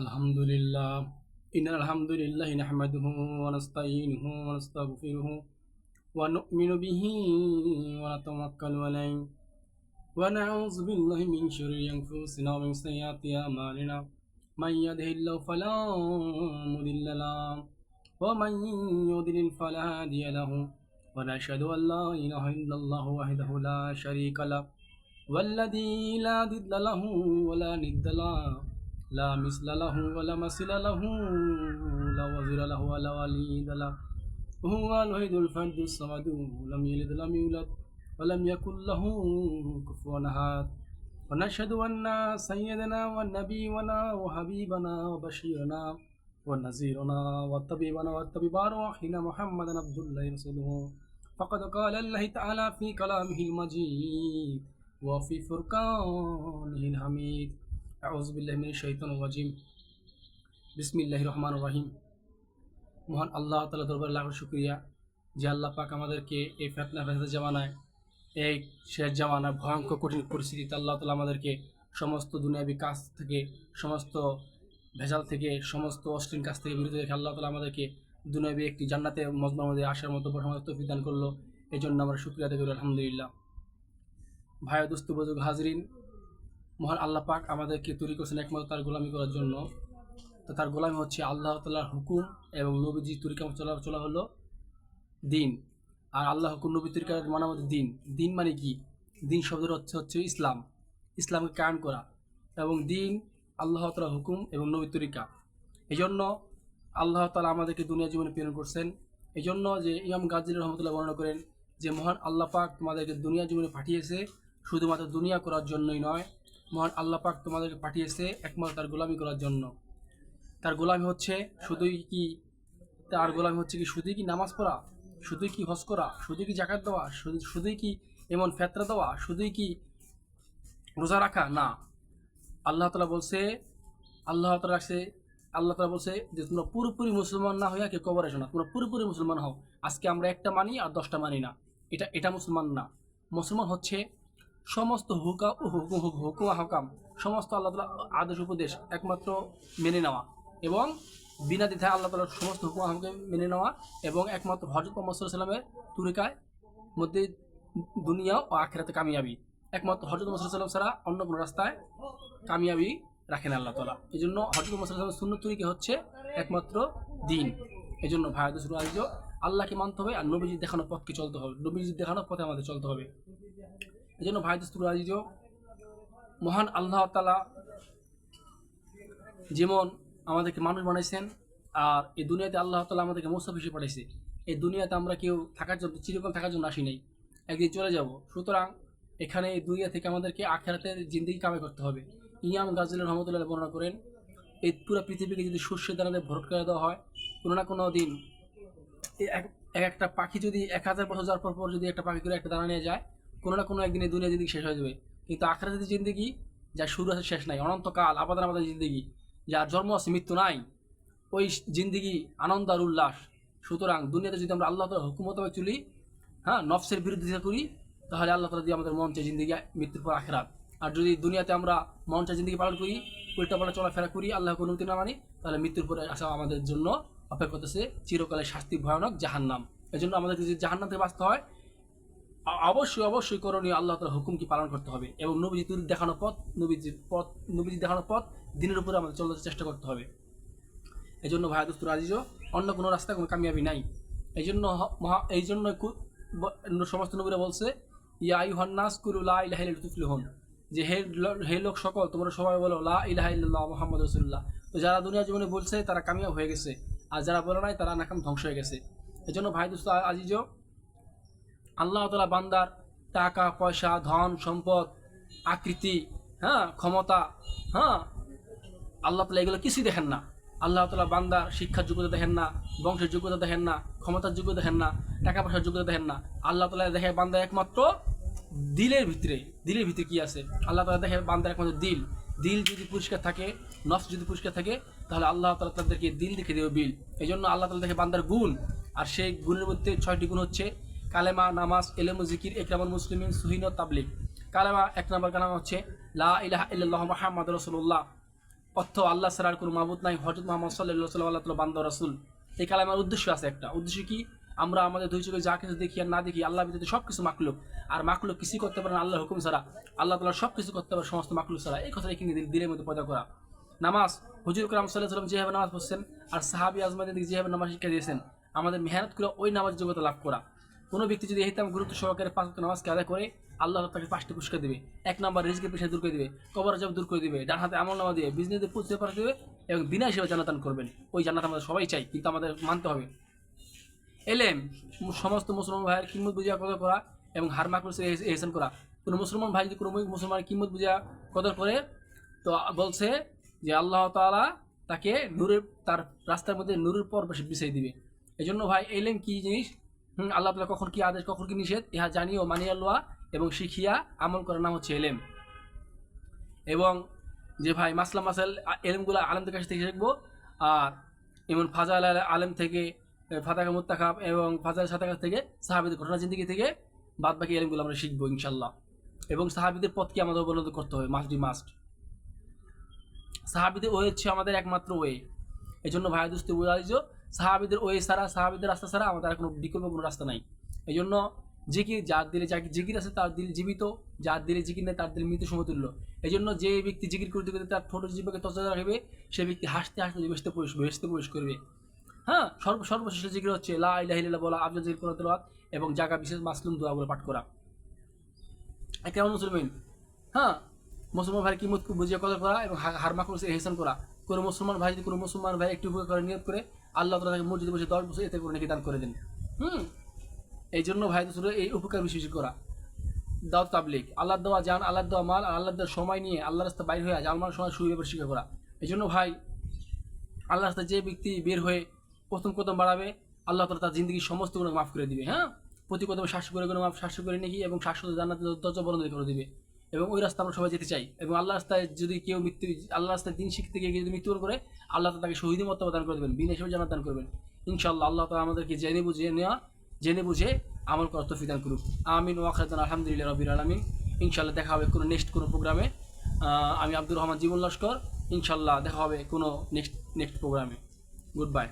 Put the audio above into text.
আলহামদুলিল্লাহ ইন্নাল হামদুলিল্লাহি নাহমাদুহু ওয়া নাস্তাঈনুহু ওয়া নাস্তাগফিরুহু ওয়া নু'মিনু বিহি ওয়া নাতাওয়াক্কালু আলাইহি ওয়া নাউযু বিল্লাহি মিন শুরুরি আনফুসিনা ওয়া মিন সাইয়্যাতি আমালিনা মান ইয়াহদিহিল্লাহু ফালা মুদিল্লা লাহু ওয়া মান ইউদ্লিল ফালা হাদিয়া লাহু ওয়া নাশহাদু আন লা ইলাহা ইল্লাল্লাহু ওয়াহদাহু লা শারীকা লাহু ওয়াল্লাযী লা দিদ্দা লাহু ওয়া লা নিদ্দা লাহু লা মিসলা লাহু ওয়া লা মাসিলা লাহু লা ওয়াজিরা লাহু ওয়া লা ওয়ালিদা লাহু হুয়াল ওয়াহিদুল ফারদুস সামাদু লাম ইয়ালিদ ওয়া লাম ইউলাদ ওয়া লাম ইয়াকুল লাহু কুফুওয়ান আহাদ ওয়া নাশহাদু আন্না সাইয়্যিদানা ওয়া নাবিয়্যিনা ওয়া হাবিবানা ওয়া বাশীরানা ওয়া নাযীরানা ওয়া তাবিবানা ওয়া তাবিবারুহিনা মুহাম্মাদান আবদুল্লাহি ওয়া রাসূলুহু ফাকাদ ক্বালা আল্লাহু তাআলা ফি কালামিহিল মাজিদ ওয়া ফি ফুরকানিহিল হামিদ আউযু বিল্লাহি মিনাশ শাইতানির রাজিম বিসমিল্লাহির রহমানির রহিম। মহান আল্লাহ তাআলা দরবারে লাখ শুকরিয়া যে আল্লাহ পাক আমাদেরকে এই ফিতনা ফেসাদের জামানায়, এই শেষ জামানায় ভয়ঙ্কর কঠিন পরিস্থিতিতে আল্লাহ তাআলা আমাদেরকে সমস্ত দুনিয়াবি কাজ থেকে, সমস্ত ভেজাল থেকে, সমস্ত অশ্লীল কাজ থেকে বিরত রেখে আল্লাহ তাআলা আমাদেরকে দুনিয়াবি একটি জান্নাতে মজমার মধ্যে আসার মতো সমস্ত তৌফিক দান করলো। এই জন্য আমরা শুকরিয়া আদায় করি আলহামদুলিল্লাহ। ভাই দোস্ত বুজুর্গ হাজরিন, মহান আল্লাহ পাক আমাদেরকে তৈরি করেছেন একমাত্র তার গোলামি করার জন্য। তো তার গোলামি হচ্ছে আল্লাহ তাআলার হুকুম এবং নবীজির তরিকা চলা হলো দিন। আর আল্লাহ হুকুম নবী তরিকার মানে আমাদের দিন। দিন মানে কি? দিন শব্দের অর্থ হচ্ছে ইসলাম, ইসলামকে কায়েম করা। এবং দিন আল্লাহ তাআলার হুকুম এবং নবী তরিকা। এই জন্য আল্লাহ তাআলা আমাদেরকে দুনিয়া জীবনে প্রেরণ করছেন। এই জন্য যে ইমাম গাজ্জালী রহমতুল্লাহ বর্ণনা করেন যে মহান আল্লাহ পাক তোমাদেরকে দুনিয়া জীবনে পাঠিয়েছে শুধুমাত্র দুনিয়া করার জন্যই নয়, মহান আল্লাহ পাক তোমাদেরকে পাঠিয়েছে একমাত্র তার গোলামি করার জন্য। তার গোলামি হচ্ছে শুধুই কি নামাজ পড়া, শুধুই কি হজ করা, শুধুই কি জাকাত দেওয়া, শুধুই কি এমন ফেতরা দেওয়া, শুধুই কি রোজা রাখা? না, আল্লাহ তাআলা বলছে যে তোমরা পুরোপুরি মুসলমান না হইয়া কেউ কবরে এসো না, তোমরা পুরোপুরি মুসলমান হও। আজকে আমরা একটা মানি আর 10টা মানি না, এটা মুসলমান না। মুসলমান হচ্ছে সমস্ত হুকুম হকাম, সমস্ত আল্লাহ তাআলার আদেশ উপদেশ একমাত্র মেনে নেওয়া এবং বিনা দ্বিধায় আল্লাহ তাআলার সমস্ত হুকুম হকামকে মেনে নেওয়া এবং একমাত্র হযরত মুহাম্মদ সাল্লাল্লাহু আলাইহি ওয়াসাল্লামের তরিকায় মধ্যে দুনিয়া ও আখিরাতে কামিয়াবি। একমাত্র হযরত মুহাম্মদ সাল্লাল্লাহু আলাইহি ওয়াসাল্লাম ছাড়া অন্য কোনো রাস্তায় কামিয়াবি রাখেন আল্লাহ তাআলা। এই জন্য হযরত মুহাম্মদ সাল্লাল্লাহু আলাইহি ওয়াসাল্লামের সুন্নত তরিকা হচ্ছে একমাত্র দিন। এই জন্য ভাইদের শুরু আয়োজন আল্লাহকে মানতে হবে আর নবীজির দেখানো পথকে চলতে হবে, নবীজির দেখানো পথে আমাদের চলতে হবে। এই জন্য ভাইদের শুরু আয়োজন মহান আল্লাহ তাআলা যেমন আমাদেরকে মানুষ বানাইছেন আর এই দুনিয়াতে আল্লাহ তাআলা আমাদেরকে মুসাফির হিসেবে পাঠাইছে। এই দুনিয়াতে আমরা কেউ থাকার জন্য, চিরকাল থাকার জন্য আসি নাই, একদিন চলে যাব। সুতরাং এখানে এই দুনিয়া থেকে আমাদেরকে আখিরাতের জিন্দেগি কামাই করতে হবে। ইমাম গাজ্জালী রহমতুল্লাহ বর্ণনা করেন এই পুরো পৃথিবীকে যদি শস্যের দানাতে ভরট করে দেওয়া হয়, কোনো না কোনো দিন একটা পাখি যদি 1000 বছর যাওয়ার পর যদি একটা পাখি করে একটা দানা নিয়ে যায়, কোনো না কোনো একদিন এই দুনিয়া জিন্দেগি শেষ হয়ে যাবে। কিন্তু আখিরাতের জিন্দেগি যা শুরু আছে শেষ নাই, অনন্তকাল আবাদান আবাদান জিন্দেগি, যার জন্ম আছে মৃত্যু নাই, ওই জিন্দেগি আনন্দ আর উল্লাস। সুতরাং দুনিয়াতে যদি আমরা আল্লাহ তাআলার হুকুম মোতাবেক চলি, নফসের বিরুদ্ধিতা করি, তাহলে আল্লাহ তাআলা দিয়ে আমাদের মন চায় জিন্দেগি মৃত্যুর পর আখিরাত। আর যদি দুনিয়াতে আমরা মন চায় জিন্দেগি পালন করি, উল্টাপাল্টা চলাফেরা করি, আল্লাহর কোনো অনুমতি না মানি, তাহলে মৃত্যুর পরে আসা আমাদের জন্য অপেক্ষা করতেছে চিরকালের শাস্তি, ভয়ানক জাহান্নাম। এই জন্য আমাদেরকে যদি জাহান্নাম থেকে বাঁচতে হয়, অবশ্যই করণীয় আল্লাহ তাআলার হুকুমকে পালন করতে হবে এবং নবীজির দেখানো পথ দিনের উপরে আমাদের চলতে চেষ্টা করতে হবে। এই জন্য ভাই দোস্ত আজিজ, অন্য কোনো রাস্তায় কোনো কামিয়াবি নাই। এই জন্য সমস্ত নবীরা বলছে ইয়া আইয়ুহান নাস কুলু লা ইলাহা ইল্লাল্লাহ তুফলিহুন, যে হে লোক সকল তোমরা সবাই বলো লা ইলাহা ইল্লাল্লাহ মুহাম্মাদুর রাসূলুল্লাহ। তো যারা দুনিয়া জীবনে বলছে তারা কামিয়াব হয়ে গেছে, আর যারা বলে নাই তারা নাকাম ধ্বংস হয়ে গেছে। এই জন্য ভাই দোস্ত আজিজ, আল্লাহ তাআলা বান্দার টাকা পয়সা, ধন সম্পদ, আকৃতি, ক্ষমতা, আল্লাহ তাআলা এগুলো কিছুই দেখেন না। আল্লাহ তাআলা বান্দার শিক্ষার যোগ্যতা দেখেন না, বংশের যোগ্যতা দেখেন না, ক্ষমতার যোগ্যতা দেখেন না, টাকা পয়সার যোগ্যতা দেখেন না। আল্লাহ তাআলা দেখে বান্দার একমাত্র দিলের ভিতরে কি আছে। আল্লাহ তাআলা দেখে বান্দার একমাত্র দিল যদি পরিষ্কার থাকে, নফস যদি পরিষ্কার থাকে, তাহলে আল্লাহ তাআলা তাদেরকে দিল দেখে দেবে বিল। এই জন্য আল্লাহ তাআলা দেখে বান্দার গুণ, আর সেই গুণের মধ্যে 6টি গুণ হচ্ছে কালেমা, নামাজ, ইলম ও জিকির, ইকরামুল মুসলিমিন, সুহিন ও তাবলীগ। কালেমা 1 নম্বর কালেমা হচ্ছে লা ইলাহা ইল্লাল্লাহু মুহাম্মাদুর রাসূলুল্লাহ। অর্থ আল্লাহ ছাড়া আর কোনো মাবুদ নাই, হযরত মুহাম্মদ সাল্লাল্লাহু আলাইহি ওয়াসাল্লাম আল্লাহ বান্দা রাসূল। এই কালামার উদ্দেশ্য আছে একটা, উদ্দেশ্য কি? আমরা আমাদের দুই চোখে যা কিছু দেখি আর না দেখি, আল্লাহ ব্যতীত সব কিছু মাখলুক, আর মাখলুক কিছুই করতে পারে না আল্লাহর হুকুম ছাড়া, আল্লাহ তাআলা সব কিছু করতে পারে সমস্ত মাখলুক ছাড়া। এই কথা এখানে দিলের মধ্যে পয়দা করা। নামাজ, হুজুর করম সাল্লাল্লাহু আলাইহি ওয়াসাল্লাম যেভাবে নামাজ পড়ছেন আর সাহাবী আজমাইদেরকে যেভাবে নামাজ শিক্ষা দিয়েছেন, আমাদের মেহনত করে ওই নামাজ যোগ্যতা লাভ করা। কোনো ব্যক্তি যদি এইতাম গুরুত্ব সহকারে 5 ওয়াক্ত নামাজকে আদায় করে, আল্লাহ তাকে 5টি পুরস্কার দেবে। 1 নম্বর রিজকের পেশা দূর করে দিবে, কবর আযাব দূর করে দিবে, ডান হাতে আমলনামা দিয়ে বিজনেসে পৌঁছে পাঠিয়ে দেবে এবং বিনা হিসেবে জান্নাত দান করবেন। ওই জান্নাত আমরা সবাই চাই, কিন্তু আমাদের মানতে হবে। এলেম, সমস্ত মুসলমান ভাইয়ের কিম্মত বুঝিয়া কদর করা এবং হার মাকরুসের এহসান করা। কোনো মুসলমান ভাই যদি কোনো মুসলমানের কিম্মত বুঝিয়া কদর করে, তো বলছে যে আল্লাহ তাআলা তাকে নূরের, তার রাস্তার মধ্যে নূরের পর বিছিয়ে দিবে। এই জন্য ভাই এলেম কি জিনিস, আল্লাহ তাআলা কখন কি আদেশ কখন কি নিষেধ, ইহা জানিও মানিয়া লওয়া এবং শিখিয়া আমল করার নাম হচ্ছে এলেম। এবং যে ভাই মাসলা মাসাল এলেমগুলো আলেমদের কাছ থেকে শিখবো, আর এমন ফাজাল আলেম থেকে, ফাতাকা মুত্তাকাব এবং ফাজাল সাতাকার থেকে, সাহাবীদের ঘটনা জিন্দেগি থেকে বাদ বাকি এলেমগুলো আমরা শিখবো ইনশাল্লাহ। এবং সাহাবীদের পথকে আমাদের অবলম্বন করতে হবে, মাস্ট। সাহাবীদের ওয়ে হচ্ছে আমাদের একমাত্র ওয়ে। এই জন্য ভাই দোস্ত বোঝা দিয়েছ, সাহাবীদের ওয়ে ছাড়া, সাহাবীদের রাস্তা ছাড়া আমাদের আর কোনো বিকল্প কোনো রাস্তা নাই। এই জন্য জিকির, যার দিলে জিকির আছে তার দিল জীবিত, যার দিলে জিকির নেই তার দিল মৃত সমতুল্য। এই জন্য যে ব্যক্তি জিকির করতে করতে তার ঠোঁট জীবকে তজা রাখবে, সে ব্যক্তি হাসতে হাসতে বেহেশতে প্রবেশ করবে। হ্যাঁ, সর্বশেষ জিকির হচ্ছে লা ইলাহা ইল্লাল্লাহ বলা, আফজাল জিকির করা তেলাওয়াত এবং জায়গা বিশেষ মাসলুম দোয়াগুলো পাঠ করা। কেমন মুসলমান? হ্যাঁ, মুসলমান ভাই কিমত বুঝিয়ে কদর করা এবং হার মাকরুসে এহসান করা। কোনো মুসলমান ভাই যদি কোনো মুসলমান ভাই একটু উপকার করে নিয়ত করে, আল্লাহ তাআলা তাকে মসজিদে বসে 10 বছর এতে করে নাকি দান করে দেন। এই জন্য ভাই তো এই উপকার বেশি বেশি করা। দাওয়াত তাবলীগ, আল্লাহর দেওয়া জান, আল্লাহর দেওয়া মাল আর আল্লাহর দেওয়া সময় নিয়ে আল্লাহর রাস্তায় বাইর হয়ে জালমাল সময় সুবিধার শিক্ষা করা। এই জন্য ভাই আল্লাহর রাস্তায় যে ব্যক্তি বের হয়ে প্রথম কদম বাড়াবে, আল্লাহ তাআলা তার জিন্দগির সমস্ত গুনাহ মাফ করে দিবে। হ্যাঁ, প্রতি কদমে 700 করে গুনাহ মাফ, 700 করে নাকি এবং 700 জান্নাতের দরজা বন্ধ করে দিবে। এবং ওই রাস্তা আমরা সবাই যেতে চাই। এবং আল্লাহ রাস্তায় যদি কেউ আল্লাহ রাস্তায় দিন শিখতে গিয়ে যদি মৃত্যুবরণ করে, আল্লাহ তাআলা তাকে শহীদের মর্তবা দান করে দেবেন, বিনা হিসেবে জান্নাত দান করবেন ইনশাআল্লাহ। আল্লাহ তাআলা আমাদেরকে জেনে বুঝে আমল করার তৌফিক দান করুক। আমিন ওয়া আখিরাতান আলহামদুলিল্লাহি রাব্বিল আলামিন। ইনশাআল্লাহ দেখা হবে কোনো নেক্সট কোনো প্রোগ্রামে। আমি আব্দুর রহমান জীবন লস্কর। ইনশাআল্লাহ দেখা হবে কোনো নেক্সট প্রোগ্রামে। Good bye.